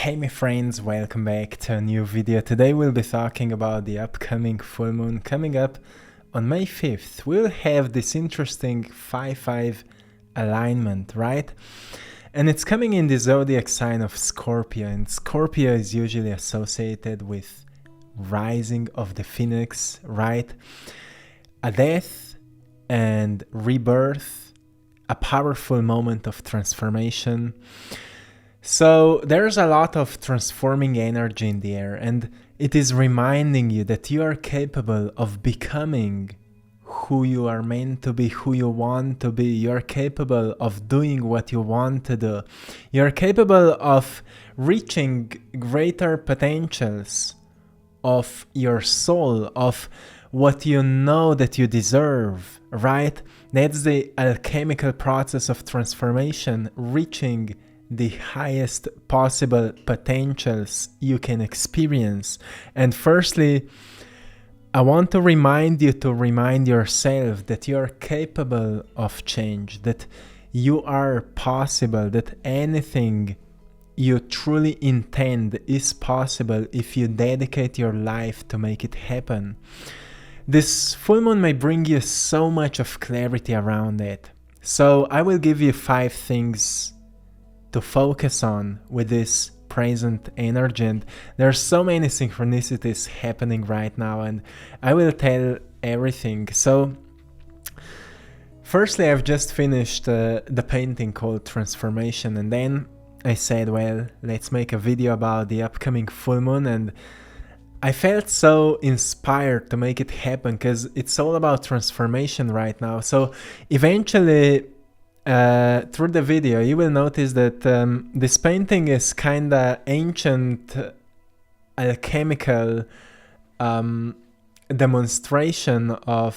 Hey my friends, welcome back to a new video. Today we'll be talking about the upcoming full moon coming up on May 5th. We'll have this interesting 5-5 alignment, right? And it's coming in the zodiac sign of Scorpio, and Scorpio is usually associated with rising of the phoenix, right? A death and rebirth, a powerful moment of transformation. So there's a lot of transforming energy in the air, and it is reminding you that you are capable of becoming who you are meant to be, who you want to be. You are capable of doing what you want to do. You are capable of reaching greater potentials of your soul, of what you know that you deserve, right? That's the alchemical process of transformation, reaching the highest possible potentials you can experience. And firstly, I want to remind you to remind yourself that you are capable of change, that you are possible, that anything you truly intend is possible if you dedicate your life to make it happen. This full moon may bring you so much of clarity around it. So I will give you 5 things to focus on with this present energy, and there's so many synchronicities happening right now, and I will tell everything. So firstly, I've just finished the painting called Transformation, and then I said, well, let's make a video about the upcoming full moon, and I felt so inspired to make it happen because it's all about transformation right now. So eventually, through the video, you will notice that this painting is kinda ancient alchemical demonstration of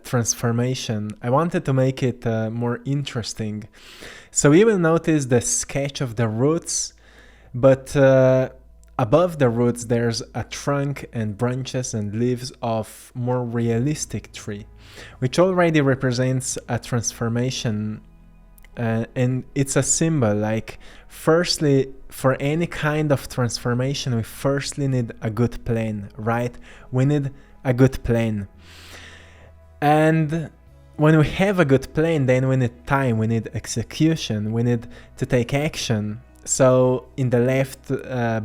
transformation. I wanted to make it more interesting. So you will notice the sketch of the roots, but above the roots there's a trunk and branches and leaves of more realistic tree, which already represents a transformation, and it's a symbol. Like, firstly, for any kind of transformation, we firstly need a good plan, right? We need a good plan, and when we have a good plan, then we need time, we need execution, we need to take action. So in the left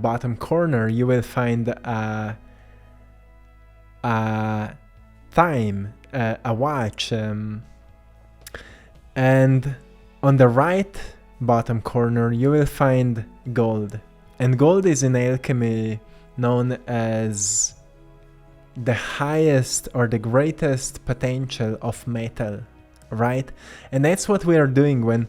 bottom corner, you will find a time, a watch, and on the right bottom corner, you will find gold. And gold is in alchemy known as the highest or the greatest potential of metal, right? And that's what we are doing when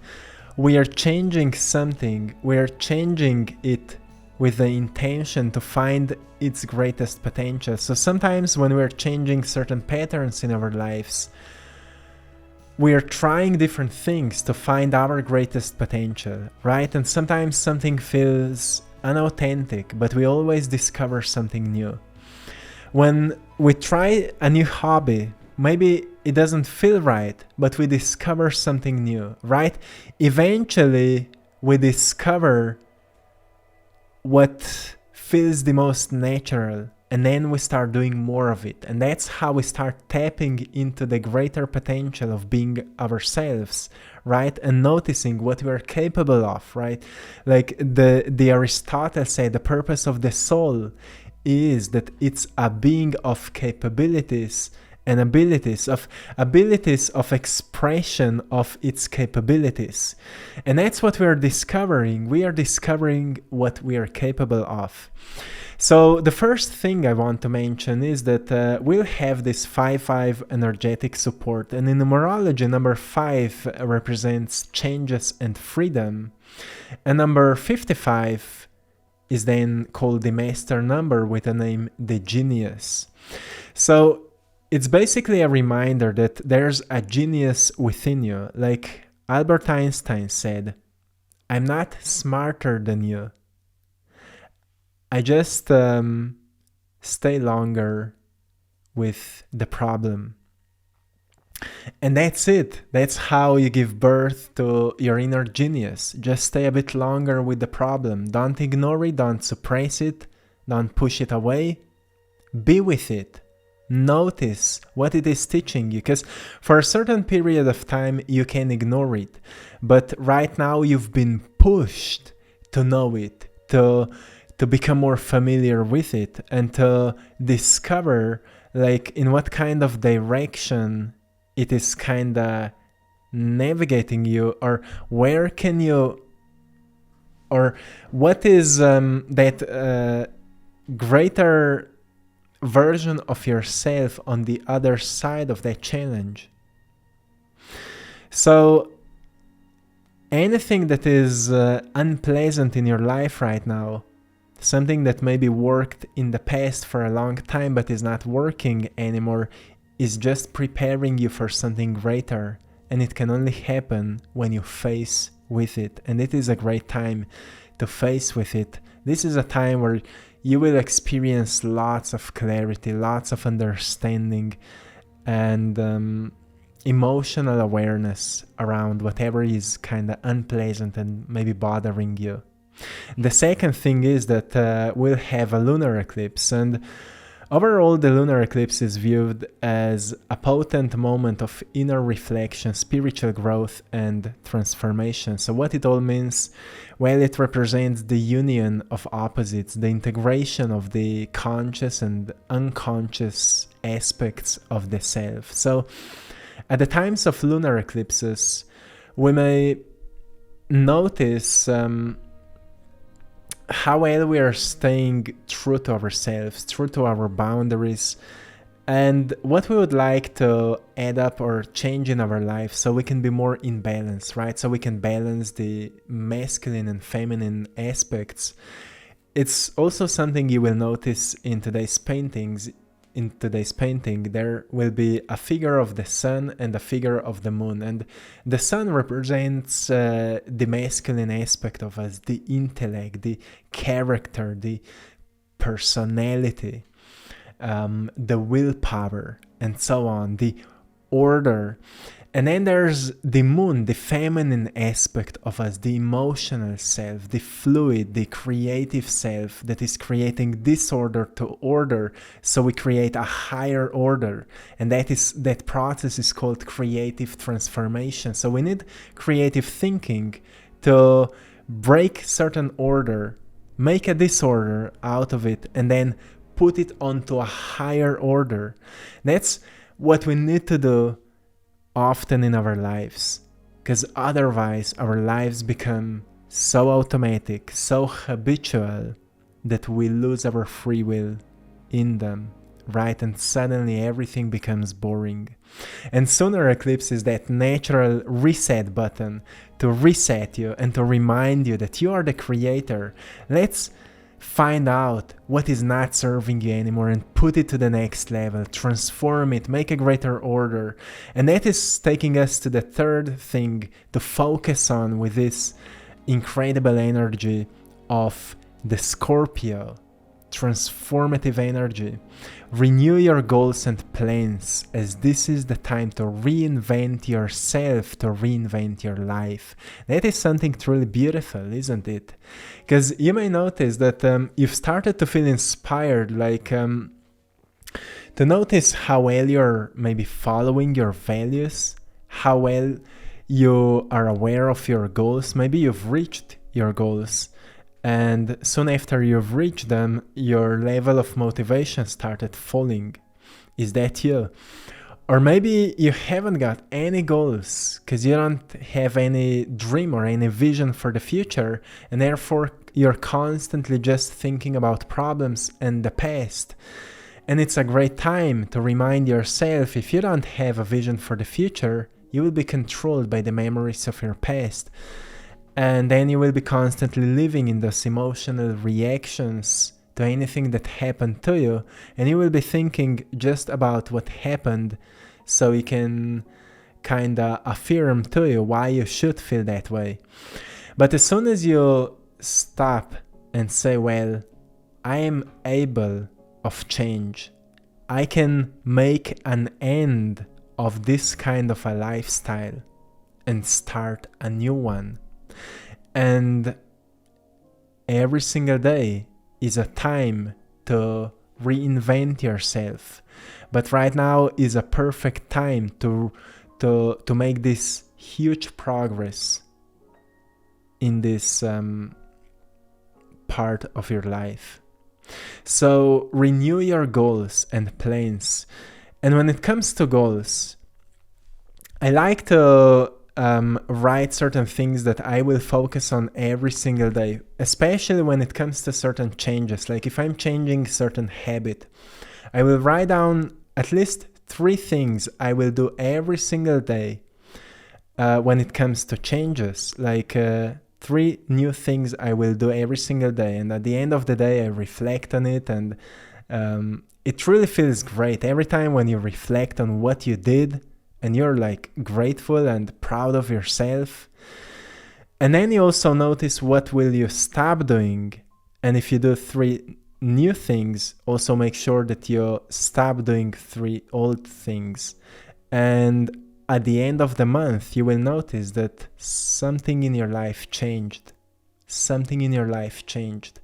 we are changing something. We are changing it with the intention to find its greatest potential. So sometimes when we are changing certain patterns in our lives, we are trying different things to find our greatest potential, right? And sometimes something feels unauthentic, but we always discover something new. When we try a new hobby, maybe it doesn't feel right, but we discover something new, right? Eventually, we discover what feels the most natural, and then we start doing more of it. And that's how we start tapping into the greater potential of being ourselves, right? And noticing what we are capable of, right? Like the Aristotle said, the purpose of the soul is that it's a being of capabilities and abilities of expression of its capabilities. And that's what we are discovering. We are discovering what we are capable of. So the first thing I want to mention is that we'll have this 5-5 energetic support, and in numerology, number 5 represents changes and freedom, and number 55 is then called the master number with the name the genius. So it's basically a reminder that there's a genius within you. Like Albert Einstein said, I'm not smarter than you. I just stay longer with the problem. And that's it. That's how you give birth to your inner genius. Just stay a bit longer with the problem. Don't ignore it, don't suppress it, don't push it away. Be with it. Notice what it is teaching you, because for a certain period of time you can ignore it. But right now you've been pushed to know it, to become more familiar with it, and to discover like in what kind of direction it is kind of navigating you, or where can you, or what is that greater version of yourself on the other side of that challenge. So anything that is unpleasant in your life right now, something that maybe worked in the past for a long time but is not working anymore, is just preparing you for something greater, and it can only happen when you face with it. And it is a great time to face with it. This is a time where you will experience lots of clarity, lots of understanding, and emotional awareness around whatever is kind of unpleasant and maybe bothering you. The second thing is that we'll have a lunar eclipse, and overall the lunar eclipse is viewed as a potent moment of inner reflection, spiritual growth and transformation. So what it all means? Well, it represents the union of opposites, the integration of the conscious and unconscious aspects of the self. So at the times of lunar eclipses, we may notice how well we are staying true to ourselves, true to our boundaries, and what we would like to add up or change in our life so we can be more in balance, right? So we can balance the masculine and feminine aspects. It's also something you will notice in today's paintings. In today's painting, there will be a figure of the sun and a figure of the moon. And the sun represents the masculine aspect of us, the intellect, the character, the personality, the willpower, and so on, the order. And then there's the moon, the feminine aspect of us, the emotional self, the fluid, the creative self that is creating disorder to order. So we create a higher order. And that process is called creative transformation. So we need creative thinking to break certain order, make a disorder out of it, and then put it onto a higher order. That's what we need to do often in our lives, because otherwise our lives become so automatic, so habitual, that we lose our free will in them, right? And suddenly everything becomes boring. And solar eclipse is that natural reset button to reset you and to remind you that you are the creator. Let's find out what is not serving you anymore and put it to the next level, transform it, make a greater order. And that is taking us to the third thing to focus on with this incredible energy of the Scorpio, transformative energy. Renew your goals and plans, as this is the time to reinvent yourself, to reinvent your life. That is something truly beautiful, isn't it? Because you may notice that you've started to feel inspired, like to notice how well you're maybe following your values, how well you are aware of your goals. Maybe you've reached your goals, and soon after you've reached them, your level of motivation started falling. Is that you? Or maybe you haven't got any goals because you don't have any dream or any vision for the future, and therefore you're constantly just thinking about problems and the past. And it's a great time to remind yourself, if you don't have a vision for the future, you will be controlled by the memories of your past. And then you will be constantly living in those emotional reactions to anything that happened to you. And you will be thinking just about what happened, so you can kind of affirm to you why you should feel that way. But as soon as you stop and say, well, I am able of change, I can make an end of this kind of a lifestyle and start a new one. And every single day is a time to reinvent yourself. But right now is a perfect time to make this huge progress in this part of your life. So renew your goals and plans. And when it comes to goals, I like to write certain things that I will focus on every single day, especially when it comes to certain changes. Like if I'm changing certain habit, I will write down at least 3 things I will do every single day when it comes to changes. Like 3 new things I will do every single day. And at the end of the day, I reflect on it, and it really feels great every time when you reflect on what you did and you're like grateful and proud of yourself. And then you also notice what will you stop doing. And if you do 3 new things, also make sure that you stop doing 3 old things. And at the end of the month, you will notice that something in your life changed. Something in your life changed.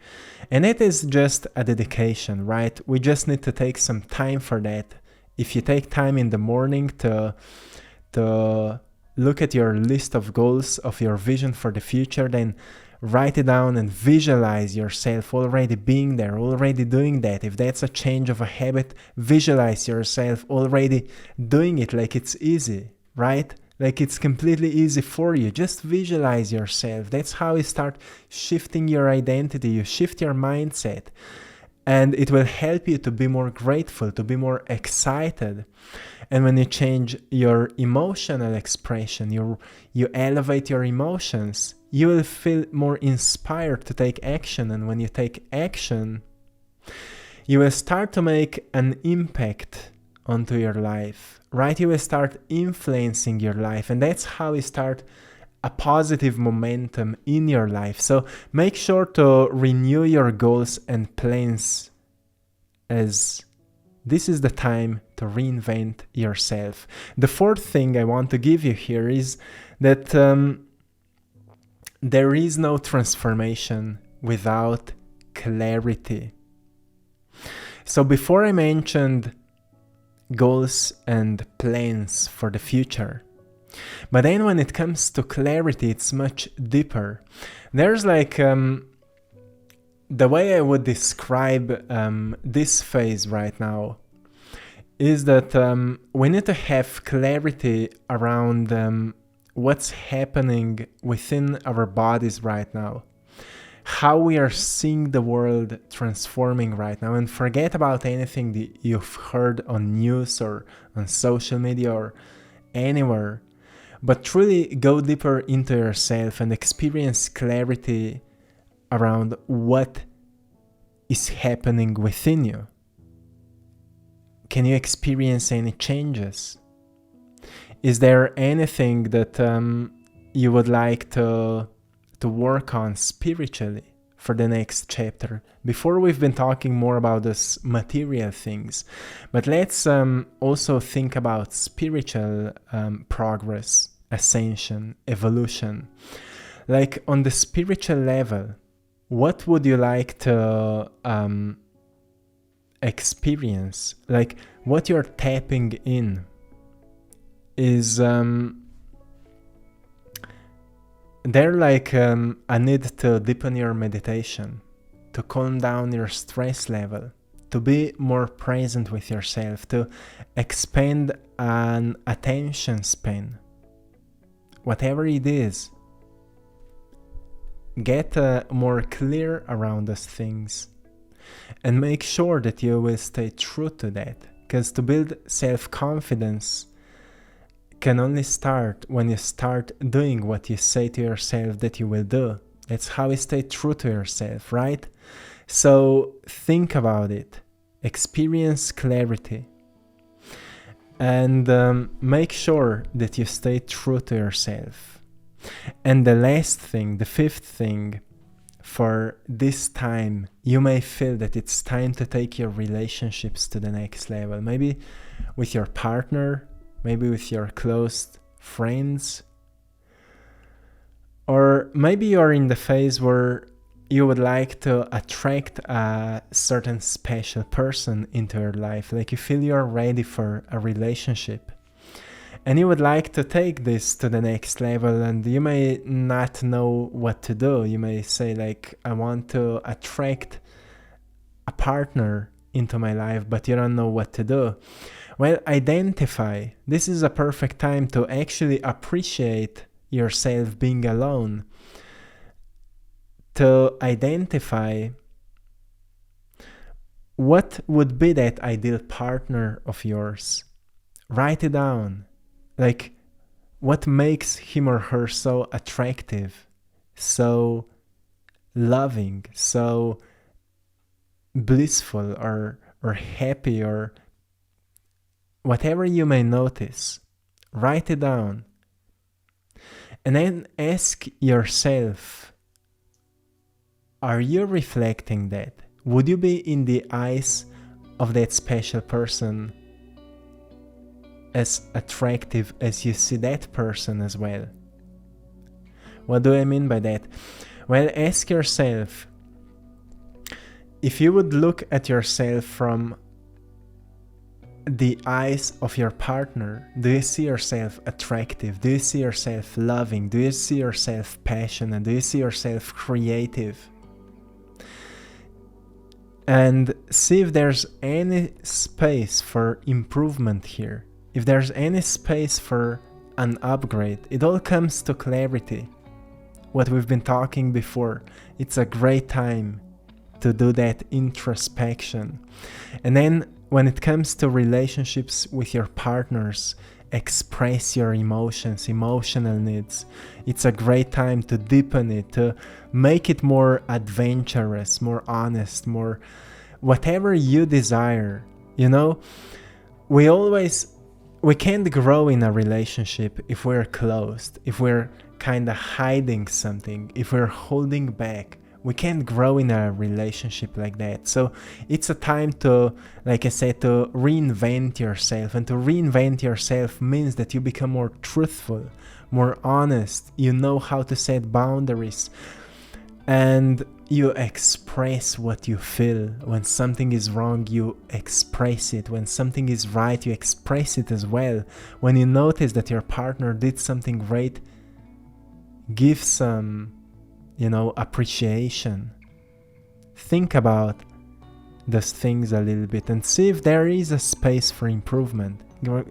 And it is just a dedication, right? We just need to take some time for that. If you take time in the morning to look at your list of goals, of your vision for the future, then write it down and visualize yourself already being there, already doing that. If that's a change of a habit, visualize yourself already doing it like it's easy, right? Like it's completely easy for you. Just visualize yourself. That's how you start shifting your identity. You shift your mindset. And it will help you to be more grateful, to be more excited. And when you change your emotional expression, you elevate your emotions, you will feel more inspired to take action. And when you take action, you will start to make an impact onto your life, right? You will start influencing your life. And that's how you start a positive momentum in your life. So make sure to renew your goals and plans, as this is the time to reinvent yourself. The 4th thing I want to give you here is that there is no transformation without clarity. So before I mentioned goals and plans for the future, but then when it comes to clarity, it's much deeper. There's like, the way I would describe this phase right now is that we need to have clarity around what's happening within our bodies right now, how we are seeing the world transforming right now, and forget about anything that you've heard on news or on social media or anywhere. But truly go deeper into yourself and experience clarity around what is happening within you. Can you experience any changes? Is there anything that you would like to work on spiritually for the next chapter? Before, we've been talking more about this material things, but let's also think about spiritual progress, ascension, evolution. Like on the spiritual level, what would you like to experience? Like what you're tapping in is they're like a need to deepen your meditation, to calm down your stress level, to be more present with yourself, to expand an attention span. Whatever it is, get more clear around those things and make sure that you will stay true to that. Because to build self-confidence can only start when you start doing what you say to yourself that you will do. That's how you stay true to yourself, right? So think about it. Experience clarity. And make sure that you stay true to yourself. And the last thing, the 5th thing, for this time, you may feel that it's time to take your relationships to the next level. Maybe with your partner, maybe with your close friends, or maybe you're in the phase where you would like to attract a certain special person into your life, like you feel you're ready for a relationship. And you would like to take this to the next level, and you may not know what to do. You may say like, I want to attract a partner into my life, but you don't know what to do. Well, identify. This is a perfect time to actually appreciate yourself being alone. To identify what would be that ideal partner of yours. Write it down. Like, what makes him or her so attractive, so loving, so blissful, or happy, or whatever you may notice. Write it down. And then ask yourself, are you reflecting that? Would you be in the eyes of that special person as attractive as you see that person as well? What do I mean by that? Well, ask yourself, if you would look at yourself from the eyes of your partner, do you see yourself attractive? Do you see yourself loving? Do you see yourself passionate? Do you see yourself creative? And see if there's any space for improvement here. If there's any space for an upgrade. It all comes to clarity. What we've been talking before. It's a great time to do that introspection. And then when it comes to relationships with your partners, express your emotions, emotional needs. It's a great time to deepen it, to make it more adventurous, more honest, more whatever you desire. You know, we can't grow in a relationship if we're closed, if we're kind of hiding something, if we're holding back. We can't grow in a relationship like that. So it's a time to, like I said, to reinvent yourself. And to reinvent yourself means that you become more truthful, more honest. You know how to set boundaries. And you express what you feel. When something is wrong, you express it. When something is right, you express it as well. When you notice that your partner did something great, give some appreciation. Think about those things a little bit and see if there is a space for improvement.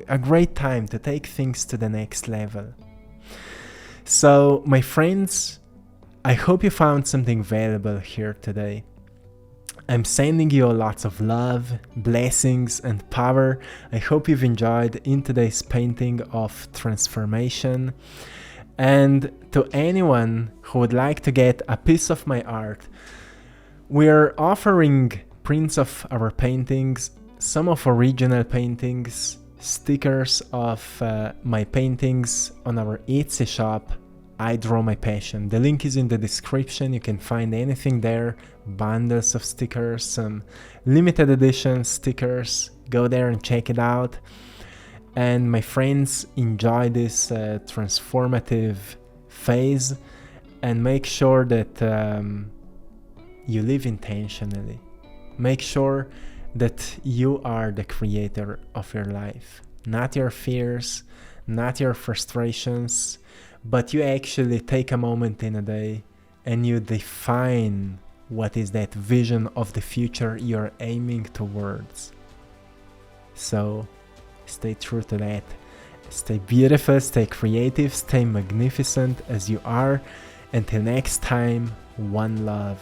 A great time to take things to the next level. So, my friends, I hope you found something valuable here today. I'm sending you lots of love, blessings, and power. I hope you've enjoyed in today's painting of transformation. And to anyone who would like to get a piece of my art, we're offering prints of our paintings, some of original paintings, stickers of my paintings on our Etsy shop, I Draw My Passion. The link is in the description. You can find anything there, bundles of stickers, some limited edition stickers. Go there and check it out. And my friends, enjoy this transformative phase and make sure that you live intentionally. Make sure that you are the creator of your life, not your fears, not your frustrations, but you actually take a moment in a day and you define what is that vision of the future you're aiming towards. So, stay true to that. Stay beautiful, stay creative, stay magnificent as you are. Until next time, one love.